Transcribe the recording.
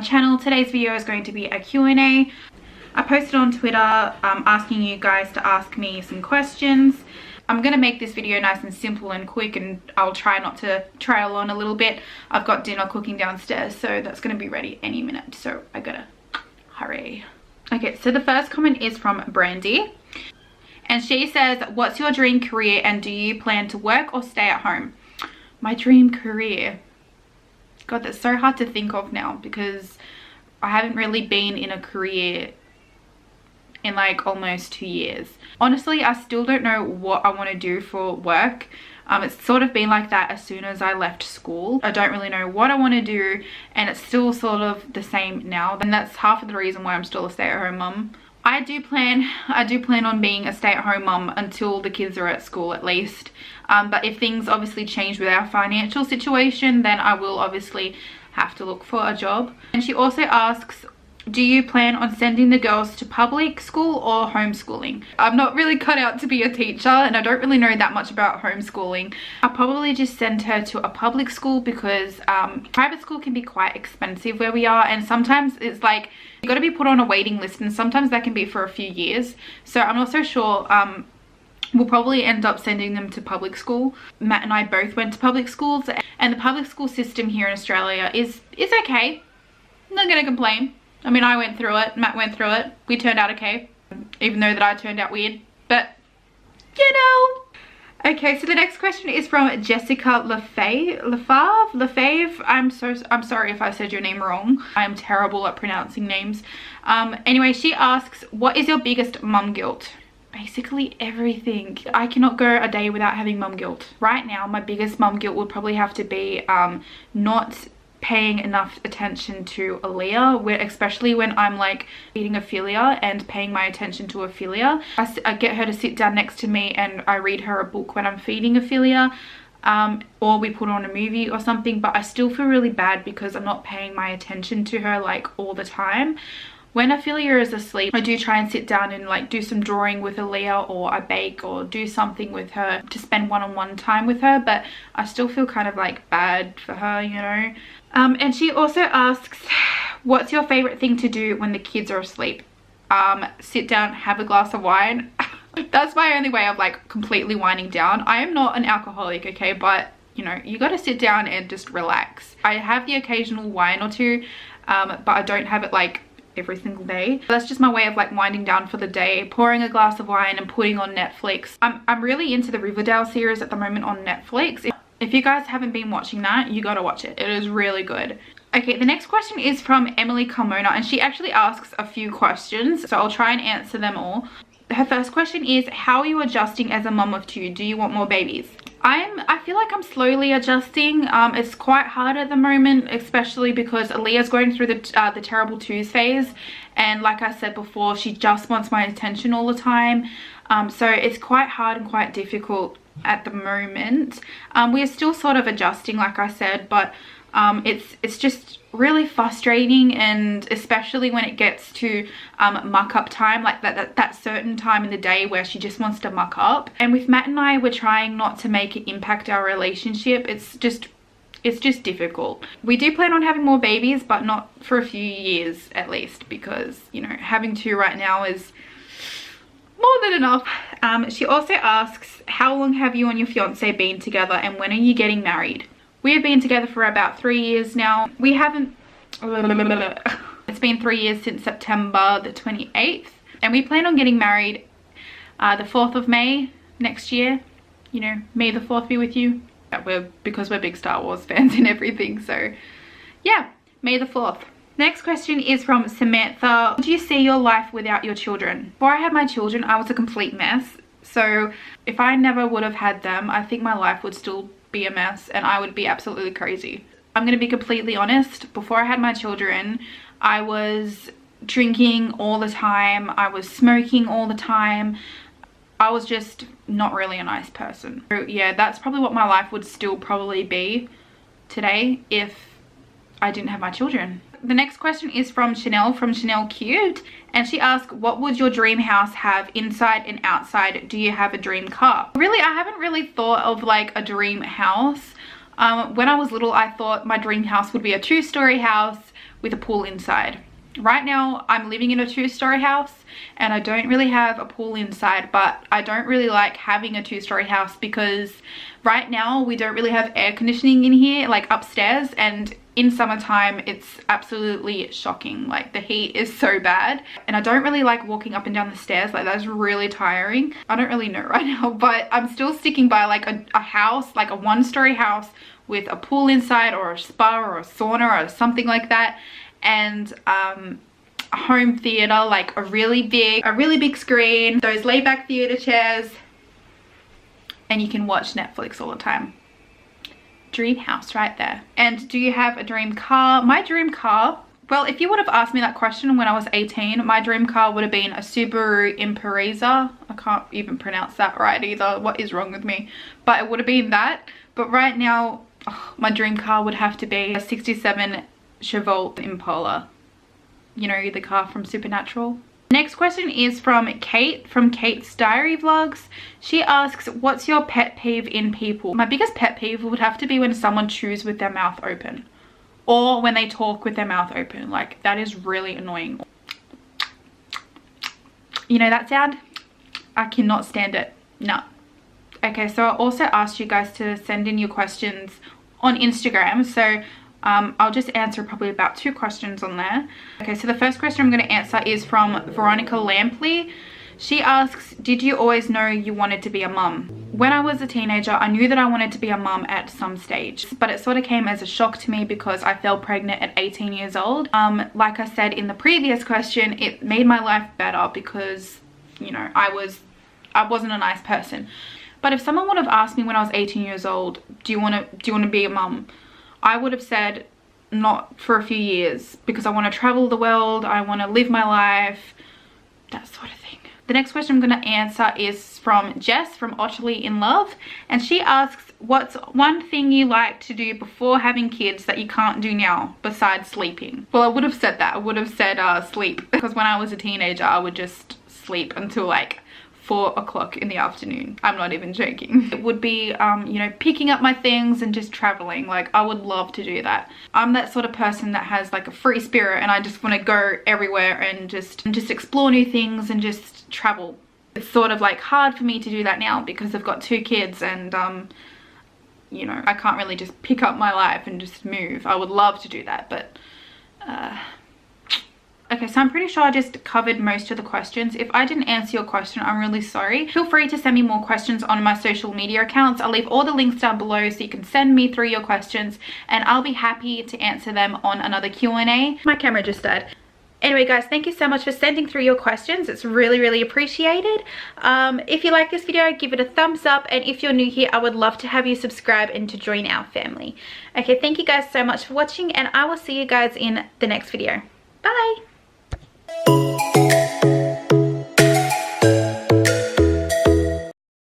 channel. Today's video is going to be a Q&A. I posted on Twitter asking you guys to ask me some questions. I'm going to make this video nice and simple and quick, and I'll try not to trail on a little bit. I've got dinner cooking downstairs, so that's going to be ready any minute, so I gotta hurry. Okay, so the first comment is from Brandy, and she says, what's your dream career and do you plan to work or stay at home? My dream career, God, that's so hard to think of now because I haven't really been in a career in like almost 2 years. Honestly, I still don't know what I want to do for work. It's sort of been like that as soon as I left school. I don't really know what I want to do, and it's still sort of the same now, and that's half of the reason why I'm still a stay-at-home mum. I do plan on being a stay-at-home mum until the kids are at school at least. But if things obviously change with our financial situation, then I will obviously have to look for a job. And she also asks, do you plan on sending the girls to public school or homeschooling? I'm not really cut out to be a teacher, and I don't really know that much about homeschooling. I'll probably just send her to a public school because private school can be quite expensive where we are, and sometimes it's like you got to be put on a waiting list, and sometimes that can be for a few years. So I'm not so sure. We'll probably end up sending them to public school. Matt and I both went to public schools, and the public school system here in Australia is okay. I'm not gonna complain. I mean, I went through it, Matt went through it, we turned out okay, even though that I turned out weird, but you know. Okay, so the next question is from Jessica Lefave. I'm sorry if I said your name wrong. I'm terrible at pronouncing names. Anyway, she asks, what is your biggest mum guilt? Basically everything. I cannot go a day without having mum guilt. Right now, my biggest mum guilt would probably have to be not paying enough attention to Aaliyah, especially when I'm like feeding Ophelia and paying my attention to Ophelia. I get her to sit down next to me and I read her a book when I'm feeding Ophelia, or we put on a movie or something, but I still feel really bad because I'm not paying my attention to her like all the time. When Ophelia is asleep, I do try and sit down and like do some drawing with Aaliyah, or I bake or do something with her to spend one-on-one time with her, but I still feel kind of like bad for her, you know. And she also asks, what's your favorite thing to do when the kids are asleep? Sit down, have a glass of wine. That's my only way of like completely winding down. I am not an alcoholic, okay, but you know, you got to sit down and just relax. I have the occasional wine or two, but I don't have it like every single day. That's just my way of like winding down for the day, pouring a glass of wine and putting on Netflix. I'm really into the Riverdale series at the moment on Netflix. If you guys haven't been watching that, you gotta watch it. It is really good. Okay, the next question is from Emily Carmona, and she actually asks a few questions, so I'll try and answer them all. Her first question is, how are you adjusting as a mum of two? Do you want more babies? I feel like I'm slowly adjusting. It's quite hard at the moment, especially because Aaliyah's going through the terrible twos phase, and like I said before, she just wants my attention all the time. So it's quite hard and quite difficult at the moment. We are still sort of adjusting, like I said, but it's just really frustrating, and especially when it gets to muck up time, like that certain time in the day where she just wants to muck up. And with Matt and I, we're trying not to make it impact our relationship. It's just difficult. We do plan on having more babies, but not for a few years at least, because you know, having two right now is more than enough. She also asks, how long have you and your fiance been together, and when are you getting married? We have been together for about 3 years now. We haven't, it's been 3 years since September the 28th, and we plan on getting married the 4th of May next year. You know, may the 4th be with you. Because we're big Star Wars fans and everything, so yeah, May the 4th. Next question is from Samantha. Do you see your life without your children? Before I had my children, I was a complete mess. So if I never would have had them, I think my life would still be a mess and I would be absolutely crazy. I'm going to be completely honest. Before I had my children, I was drinking all the time. I was smoking all the time. I was just not really a nice person. So yeah, that's probably what my life would still probably be today if I didn't have my children. The next question is from Chanel Cute, and she asked, what would your dream house have inside and outside? Do you have a dream car? Really, I haven't really thought of like a dream house. When I was little, I thought my dream house would be a 2-story house with a pool inside. Right now I'm living in a 2-story house and I don't really have a pool inside, but I don't really like having a 2-story house because right now we don't really have air conditioning in here, like upstairs, and in summertime it's absolutely shocking. Like the heat is so bad and I don't really like walking up and down the stairs. Like that's really tiring. I don't really know right now, but I'm still sticking by like a house, like a 1-story house with a pool inside or a spa or a sauna or something like that, and a home theater, like a really big screen, those layback theater chairs, and you can watch Netflix all the time. Dream house right there. And do you have a dream car? My dream car, well, if you would have asked me that question when I was 18, my dream car would have been a Subaru Impreza. I can't even pronounce that right either. What is wrong with me? But it would have been that. But right now, my dream car would have to be a 67 Chevrolet Impala. You know, the car from Supernatural. Next question is from Kate, from Kate's Diary Vlogs. She asks, what's your pet peeve in people? My biggest pet peeve would have to be when someone chews with their mouth open, or when they talk with their mouth open. Like that is really annoying. You know that sound? I cannot stand it. No. Okay, so I also asked you guys to send in your questions on Instagram, so I'll just answer probably about 2 questions on there. Okay, so the first question I'm going to answer is from Veronica Lampley. She asks, did you always know you wanted to be a mum? When I was a teenager, I knew that I wanted to be a mum at some stage, but it sort of came as a shock to me because I fell pregnant at 18 years old. Like I said in the previous question, it made my life better because, you know, I wasn't a nice person. But if someone would have asked me when I was 18 years old, do you want to be a mum? I would have said not for a few years because I want to travel the world, I want to live my life, that sort of thing. The next question I'm going to answer is from Jess from Otterly in Love, and she asks, what's one thing you like to do before having kids that you can't do now besides sleeping? Well, I would have said that. I would have said sleep, because when I was a teenager I would just sleep until like 4 o'clock in the afternoon. I'm not even joking. It would be, you know, picking up my things and just traveling. Like I would love to do that. I'm that sort of person that has like a free spirit and I just want to go everywhere and just explore new things and just travel. It's sort of like hard for me to do that now because I've got 2 kids and, you know, I can't really just pick up my life and just move. I would love to do that, but, okay, so I'm pretty sure I just covered most of the questions. If I didn't answer your question, I'm really sorry. Feel free to send me more questions on my social media accounts. I'll leave all the links down below so you can send me through your questions and I'll be happy to answer them on another Q&A. My camera just died. Anyway guys, thank you so much for sending through your questions. It's really appreciated. If you like this video, give it a thumbs up, and if you're new here, I would love to have you subscribe and to join our family. Okay, thank you guys so much for watching, and I will see you guys in the next video. Bye!